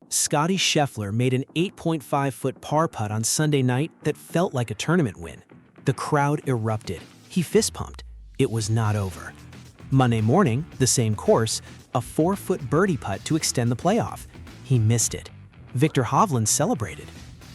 Scottie Scheffler made an 8.5-foot par putt on Sunday night that felt like a tournament win. The crowd erupted. He fist-pumped. It was not over. Monday morning, the same course, a 4-foot birdie putt to extend the playoff. He missed it. Viktor Hovland celebrated.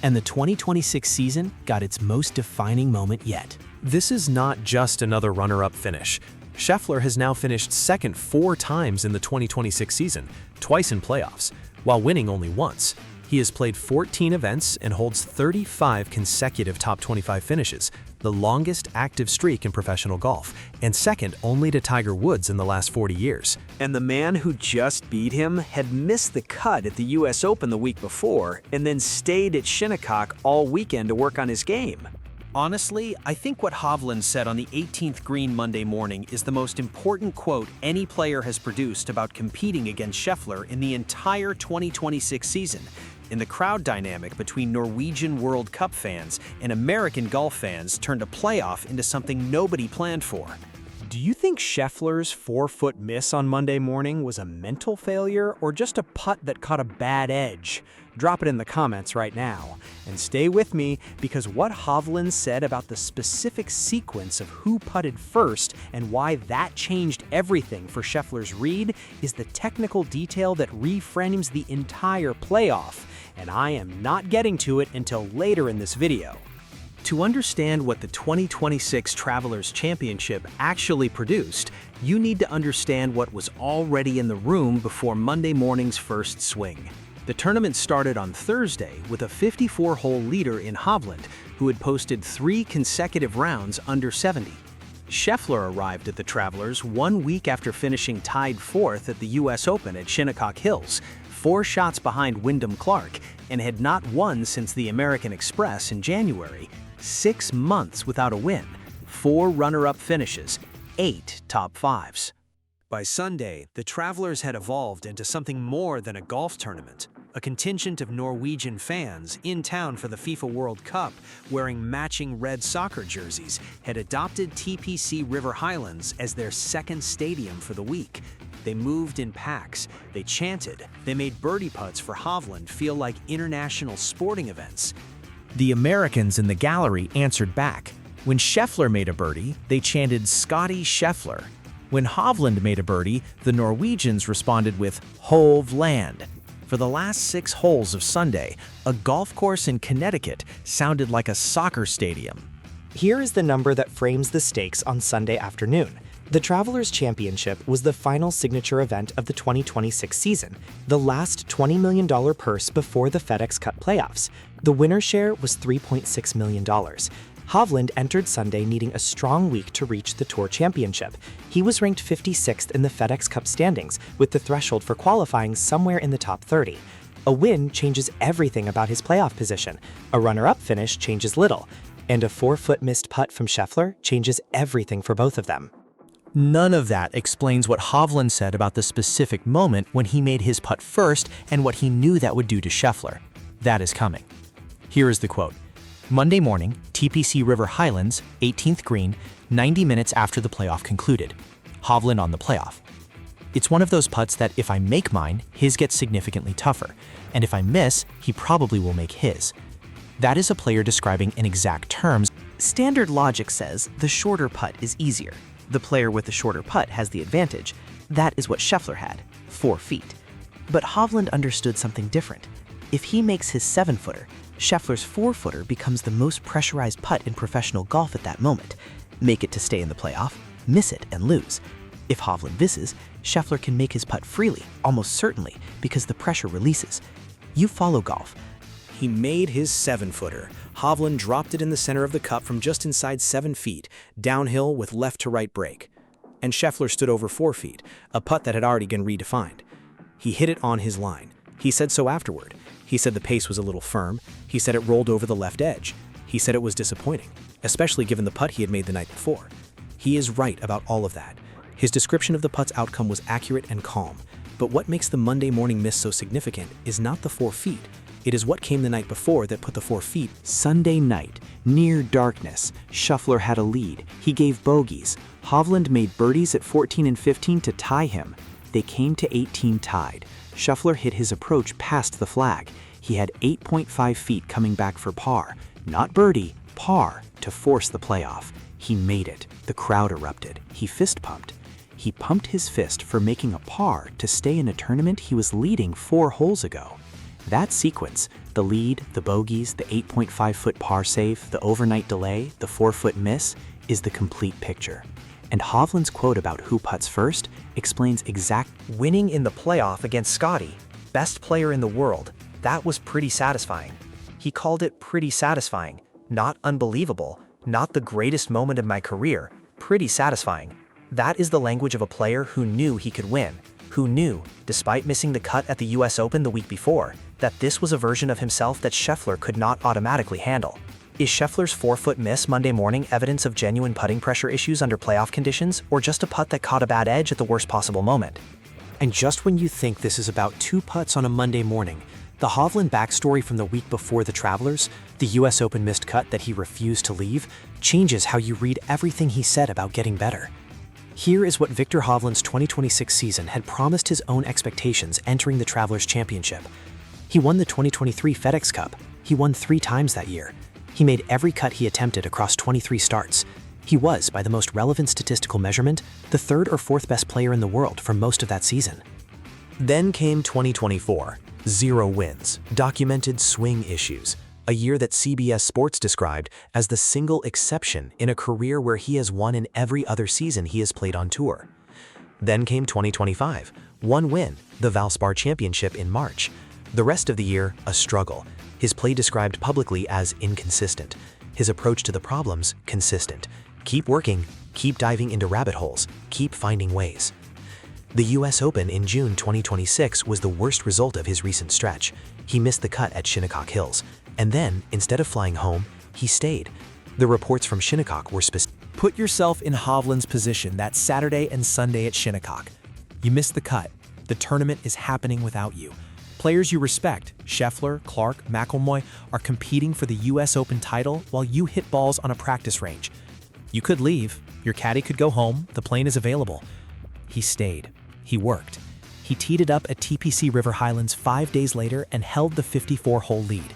And the 2026 season got its most defining moment yet. This is not just another runner-up finish. Scheffler has now finished second 4 times in the 2026 season, twice in playoffs, while winning only once. He has played 14 events and holds 35 consecutive top 25 finishes, the longest active streak in professional golf, and second only to Tiger Woods in the last 40 years. And the man who just beat him had missed the cut at the US Open the week before and then stayed at Shinnecock all weekend to work on his game. Honestly, I think what Hovland said on the 18th green Monday morning is the most important quote any player has produced about competing against Scheffler in the entire 2026 season. In the crowd dynamic between Norwegian World Cup fans and American golf fans turned a playoff into something nobody planned for. Do you think Scheffler's 4-foot miss on Monday morning was a mental failure or just a putt that caught a bad edge? Drop it in the comments right now. And stay with me, because what Hovland said about the specific sequence of who putted first and why that changed everything for Scheffler's read is the technical detail that reframes the entire playoff. And I am not getting to it until later in this video. To understand what the 2026 Travelers Championship actually produced, you need to understand what was already in the room before Monday morning's first swing. The tournament started on Thursday with a 54-hole leader in Hovland, who had posted 3 consecutive rounds under 70. Scheffler arrived at the Travelers 1 week after finishing tied 4th at the US Open at Shinnecock Hills, 4 shots behind Wyndham Clark, and had not won since the American Express in January. 6 months without a win, 4 runner-up finishes, 8 top 5s. By Sunday, the Travelers had evolved into something more than a golf tournament. A contingent of Norwegian fans in town for the FIFA World Cup, wearing matching red soccer jerseys, had adopted TPC River Highlands as their second stadium for the week. They moved in packs, they chanted, they made birdie putts for Hovland feel like international sporting events. The Americans in the gallery answered back. When Scheffler made a birdie, they chanted Scottie Scheffler. When Hovland made a birdie, the Norwegians responded with Hovland. For the last 6 holes of Sunday, a golf course in Connecticut sounded like a soccer stadium. Here is the number that frames the stakes on Sunday afternoon. The Travelers Championship was the final signature event of the 2026 season, the last $20 million purse before the FedEx Cup playoffs. The winner's share was $3.6 million. Hovland entered Sunday needing a strong week to reach the Tour Championship. He was ranked 56th in the FedEx Cup standings, with the threshold for qualifying somewhere in the top 30. A win changes everything about his playoff position. A runner-up finish changes little. And a 4-foot missed putt from Scheffler changes everything for both of them. None of that explains what Hovland said about the specific moment when he made his putt first and what he knew that would do to Scheffler. That is coming. Here is the quote. Monday morning, TPC River Highlands, 18th green, 90 minutes after the playoff concluded. Hovland on the playoff. It's one of those putts that if I make mine, his gets significantly tougher, and if I miss, he probably will make his. That is a player describing in exact terms. Standard logic says the shorter putt is easier. The player with the shorter putt has the advantage. That is what Scheffler had, 4 feet. But Hovland understood something different. If he makes his 7-footer, Scheffler's 4-footer becomes the most pressurized putt in professional golf at that moment. Make it to stay in the playoff, miss it, and lose. If Hovland misses, Scheffler can make his putt freely, almost certainly, because the pressure releases. You follow golf. He made his 7-footer. Hovland dropped it in the center of the cup from just inside 7 feet, downhill with left-to-right break. And Scheffler stood over 4 feet, a putt that had already been redefined. He hit it on his line. He said so afterward. He said the pace was a little firm. He said it rolled over the left edge. He said it was disappointing, especially given the putt he had made the night before. He is right about all of that. His description of the putt's outcome was accurate and calm. But what makes the Monday morning miss so significant is not the 4 feet. It is what came the night before that put the 4 feet. Sunday night, near darkness, Scheffler had a lead. He gave bogeys. Hovland made birdies at 14 and 15 to tie him. They came to 18 tied. Scheffler hit his approach past the flag. He had 8.5 feet coming back for par, not birdie, par, to force the playoff. He made it. The crowd erupted. He fist pumped. He pumped his fist for making a par to stay in a tournament he was leading 4 holes ago. That sequence, the lead, the bogeys, the 8.5-foot par save, the overnight delay, the 4-foot miss, is the complete picture. And Hovland's quote about who putts first explains Winning in the playoff against Scottie, best player in the world, that was pretty satisfying. He called it pretty satisfying, not unbelievable, not the greatest moment of my career, pretty satisfying. That is the language of a player who knew he could win, who knew, despite missing the cut at the US Open the week before, that this was a version of himself that Scheffler could not automatically handle. Is Scheffler's 4-foot miss Monday morning evidence of genuine putting pressure issues under playoff conditions, or just a putt that caught a bad edge at the worst possible moment? And just when you think this is about 2 putts on a Monday morning, the Hovland backstory from the week before the Travelers, the US Open missed cut that he refused to leave, changes how you read everything he said about getting better. Here is what Viktor Hovland's 2026 season had promised his own expectations entering the Travelers Championship. He won the 2023 FedEx Cup. He won 3 times that year. He made every cut he attempted across 23 starts. He was, by the most relevant statistical measurement, the 3rd or 4th best player in the world for most of that season. Then came 2024. 0 wins, documented swing issues, a year that CBS Sports described as the single exception in a career where he has won in every other season he has played on tour. Then came 2025. 1 win, the Valspar Championship in March. The rest of the year, a struggle. His play described publicly as inconsistent. His approach to the problems, consistent. Keep working, keep diving into rabbit holes, keep finding ways. The US Open in June 2026 was the worst result of his recent stretch. He missed the cut at Shinnecock Hills, and then, instead of flying home, he stayed. The reports from Shinnecock were specific. Put yourself in Hovland's position that Saturday and Sunday at Shinnecock. You missed the cut. The tournament is happening without you. Players you respect, Scheffler, Clark, McIlroy, are competing for the US Open title while you hit balls on a practice range. You could leave, your caddy could go home, the plane is available. He stayed. He worked. He teed it up at TPC River Highlands 5 days later and held the 54-hole lead.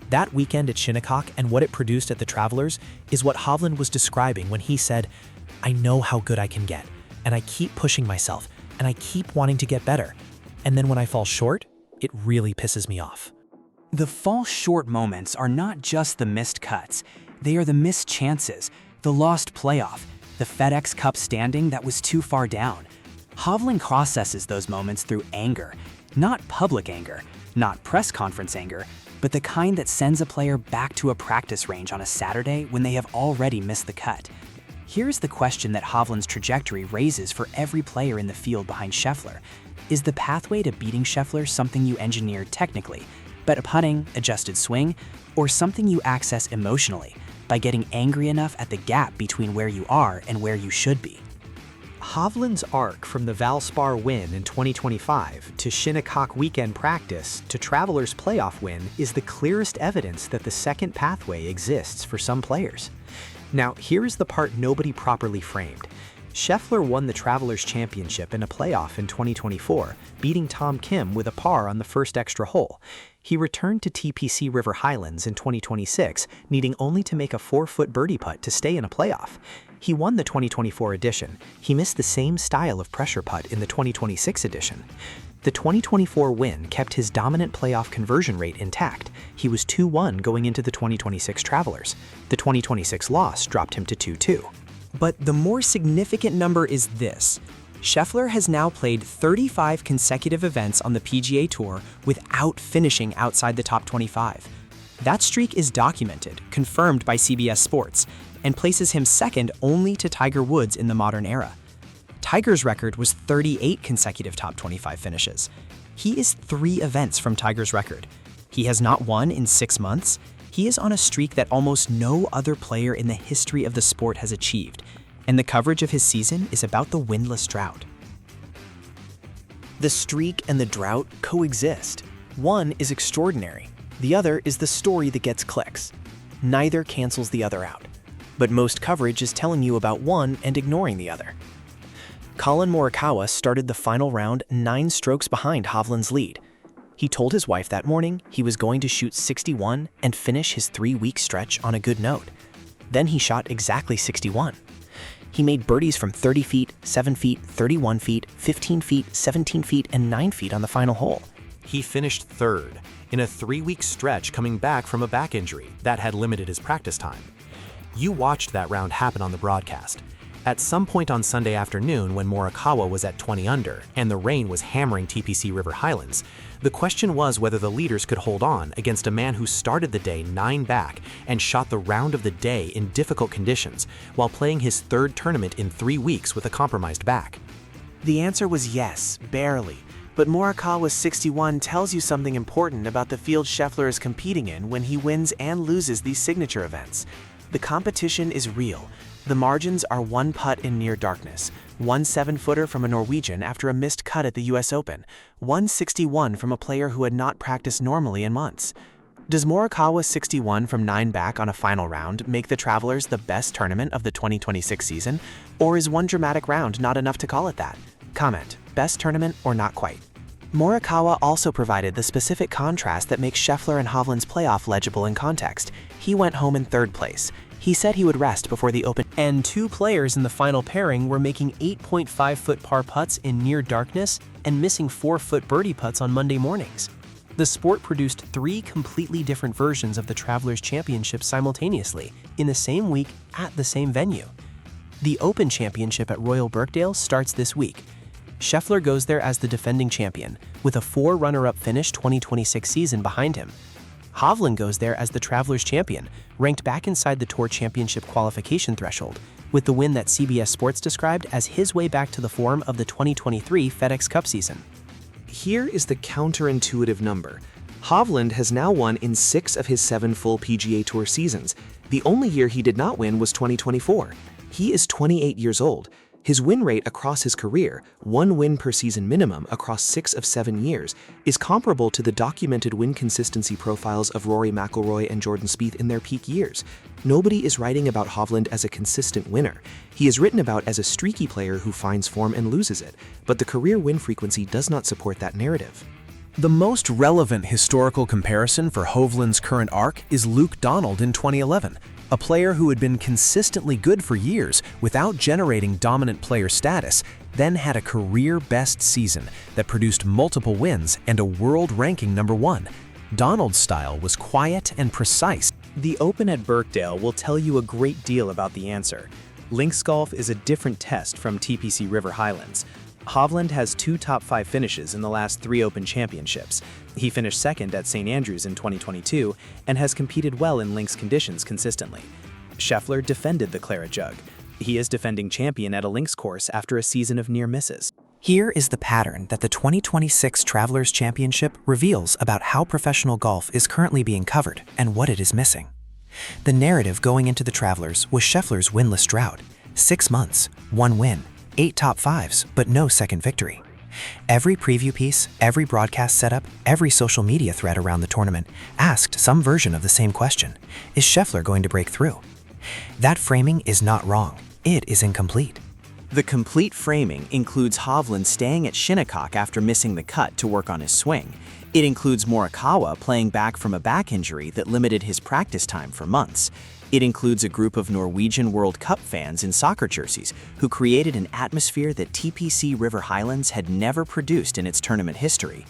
That weekend at Shinnecock and what it produced at the Travelers is what Hovland was describing when he said, "I know how good I can get, and I keep pushing myself, and I keep wanting to get better. And then when I fall short, it really pisses me off." The fall short moments are not just the missed cuts. They are the missed chances, the lost playoff, the FedEx Cup standing that was too far down. Hovland processes those moments through anger, not public anger, not press conference anger, but the kind that sends a player back to a practice range on a Saturday when they have already missed the cut. Here's the question that Hovland's trajectory raises for every player in the field behind Scheffler. Is the pathway to beating Scheffler something you engineered technically, better putting, adjusted swing, or something you access emotionally by getting angry enough at the gap between where you are and where you should be? Hovland's arc from the Valspar win in 2025 to Shinnecock weekend practice to Travelers playoff win is the clearest evidence that the second pathway exists for some players. Now, here is the part nobody properly framed. Scheffler won the Travelers Championship in a playoff in 2024, beating Tom Kim with a par on the first extra hole. He returned to TPC River Highlands in 2026, needing only to make a 4-foot birdie putt to stay in a playoff. He won the 2024 edition. He missed the same style of pressure putt in the 2026 edition. The 2024 win kept his dominant playoff conversion rate intact. He was 2-1 going into the 2026 Travelers. The 2026 loss dropped him to 2-2. But the more significant number is this. Scheffler has now played 35 consecutive events on the PGA Tour without finishing outside the top 25. That streak is documented, confirmed by CBS Sports, and places him second only to Tiger Woods in the modern era. Tiger's record was 38 consecutive top 25 finishes. He is 3 events from Tiger's record. He has not won in 6 months. He is on a streak that almost no other player in the history of the sport has achieved, and the coverage of his season is about the winless drought. The streak and the drought coexist. One is extraordinary. The other is the story that gets clicks. Neither cancels the other out. But most coverage is telling you about one and ignoring the other. Collin Morikawa started the final round 9 strokes behind Hovland's lead. He told his wife that morning he was going to shoot 61 and finish his 3-week stretch on a good note. Then he shot exactly 61. He made birdies from 30 feet, 7 feet, 31 feet, 15 feet, 17 feet, and 9 feet on the final hole. He finished third in a 3-week stretch coming back from a back injury that had limited his practice time. You watched that round happen on the broadcast. At some point on Sunday afternoon when Morikawa was at 20 under and the rain was hammering TPC River Highlands, the question was whether the leaders could hold on against a man who started the day 9 back and shot the round of the day in difficult conditions while playing his 3rd tournament in 3 weeks with a compromised back. The answer was yes, barely. But Morikawa's 61 tells you something important about the field Scheffler is competing in when he wins and loses these signature events. The competition is real. The margins are 1 putt in near darkness, 1 7-footer from a Norwegian after a missed cut at the US Open, 161 from a player who had not practiced normally in months. Does Morikawa's 61 from 9 back on a final round make the Travelers the best tournament of the 2026 season? Or is one dramatic round not enough to call it that? Comment, best tournament or not quite. Morikawa also provided the specific contrast that makes Scheffler and Hovland's playoff legible in context. He went home in 3rd place. He said he would rest before the Open. And 2 players in the final pairing were making 8.5-foot par putts in near darkness and missing 4-foot birdie putts on Monday mornings. The sport produced 3 completely different versions of the Travelers Championship simultaneously in the same week at the same venue. The Open Championship at Royal Birkdale starts this week. Scheffler goes there as the defending champion, with a 4 runner-up finish 2026 season behind him. Hovland goes there as the Travelers champion, ranked back inside the Tour Championship qualification threshold, with the win that CBS Sports described as his way back to the form of the 2023 FedEx Cup season. Here is the counterintuitive number. Hovland has now won in 6 of his 7 full PGA Tour seasons. The only year he did not win was 2024. He is 28 years old. His win rate across his career, 1 win per season minimum across 6 of 7 years, is comparable to the documented win consistency profiles of Rory McIlroy and Jordan Spieth in their peak years. Nobody is writing about Hovland as a consistent winner. He is written about as a streaky player who finds form and loses it, but the career win frequency does not support that narrative. The most relevant historical comparison for Hovland's current arc is Luke Donald in 2011. A player who had been consistently good for years without generating dominant player status, then had a career-best season that produced multiple wins and a world ranking #1. Donald's style was quiet and precise. The Open at Birkdale will tell you a great deal about the answer. Links golf is a different test from TPC River Highlands. Hovland has 2 top 5 finishes in the last 3 Open championships. He finished 2nd at St. Andrews in 2022 and has competed well in links conditions consistently. Scheffler defended the Claret Jug. He is defending champion at a links course after a season of near misses. Here is the pattern that the 2026 Travelers Championship reveals about how professional golf is currently being covered and what it is missing. The narrative going into the Travelers was Scheffler's winless drought. 6 months, 1 win, 8 top 5s, but no second victory. Every preview piece, every broadcast setup, every social media thread around the tournament asked some version of the same question: is Scheffler going to break through? That framing is not wrong. It is incomplete. The complete framing includes Hovland staying at Shinnecock after missing the cut to work on his swing. It includes Morikawa playing back from a back injury that limited his practice time for months. It includes a group of Norwegian World Cup fans in soccer jerseys who created an atmosphere that TPC River Highlands had never produced in its tournament history.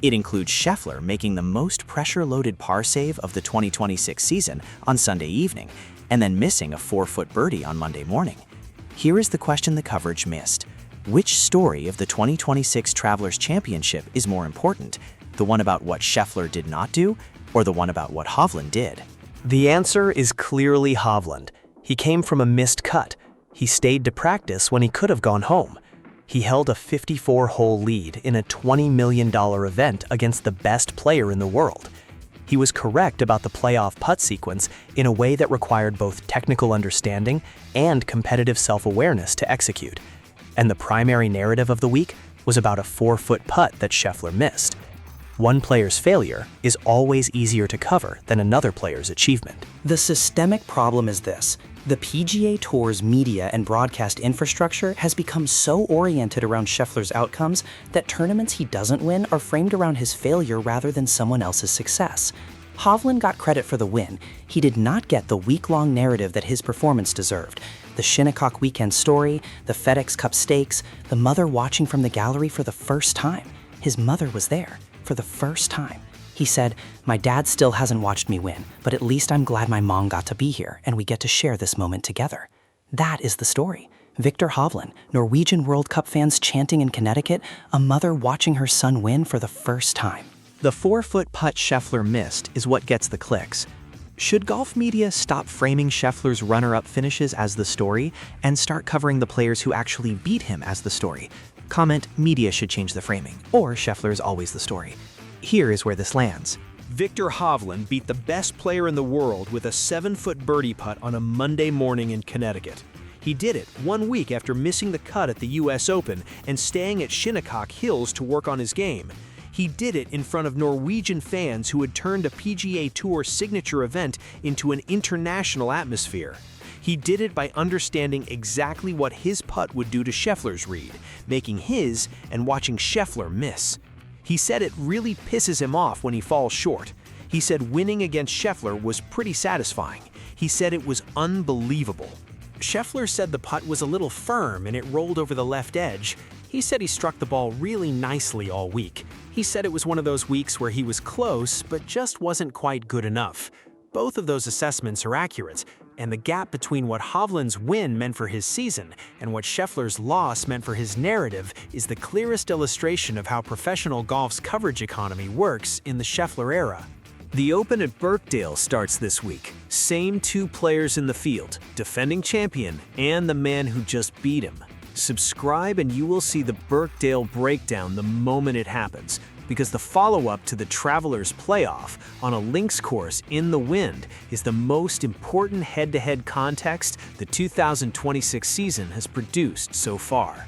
It includes Scheffler making the most pressure-loaded par save of the 2026 season on Sunday evening, and then missing a 4-foot birdie on Monday morning. Here is the question the coverage missed. Which story of the 2026 Travelers Championship is more important? The one about what Scheffler did not do, or the one about what Hovland did? The answer is clearly Hovland. He came from a missed cut. He stayed to practice when he could have gone home. He held a 54-hole lead in a $20 million event against the best player in the world. He was correct about the playoff putt sequence in a way that required both technical understanding and competitive self-awareness to execute. And the primary narrative of the week was about a 4-foot putt that Scheffler missed. One player's failure is always easier to cover than another player's achievement. The systemic problem is this. The PGA Tour's media and broadcast infrastructure has become so oriented around Scheffler's outcomes that tournaments he doesn't win are framed around his failure rather than someone else's success. Hovland got credit for the win. He did not get the week-long narrative that his performance deserved. The Shinnecock weekend story, the FedEx Cup stakes, the mother watching from the gallery for the first time. His mother was there for the first time. He said, "My dad still hasn't watched me win, but at least I'm glad my mom got to be here and we get to share this moment together." That is the story. Viktor Hovland, Norwegian World Cup fans chanting in Connecticut, a mother watching her son win for the first time. The 4-foot putt Scheffler missed is what gets the clicks. Should golf media stop framing Scheffler's runner-up finishes as the story and start covering the players who actually beat him as the story? Comment, media should change the framing, or Scheffler is always the story. Here is where this lands. Viktor Hovland beat the best player in the world with a 7-foot birdie putt on a Monday morning in Connecticut. He did it 1 week after missing the cut at the US Open and staying at Shinnecock Hills to work on his game. He did it in front of Norwegian fans who had turned a PGA Tour signature event into an international atmosphere. He did it by understanding exactly what his putt would do to Scheffler's read, making his and watching Scheffler miss. He said it really pisses him off when he falls short. He said winning against Scheffler was pretty satisfying. He said it was unbelievable. Scheffler said the putt was a little firm and it rolled over the left edge. He said he struck the ball really nicely all week. He said it was one of those weeks where he was close, but just wasn't quite good enough. Both of those assessments are accurate, and the gap between what Hovland's win meant for his season and what Scheffler's loss meant for his narrative is the clearest illustration of how professional golf's coverage economy works in the Scheffler era. The Open at Birkdale starts this week. Same 2 players in the field, defending champion and the man who just beat him. Subscribe and you will see the Birkdale breakdown the moment it happens, because the follow-up to the Travelers Playoff on a links course in the wind is the most important head-to-head context the 2026 season has produced so far.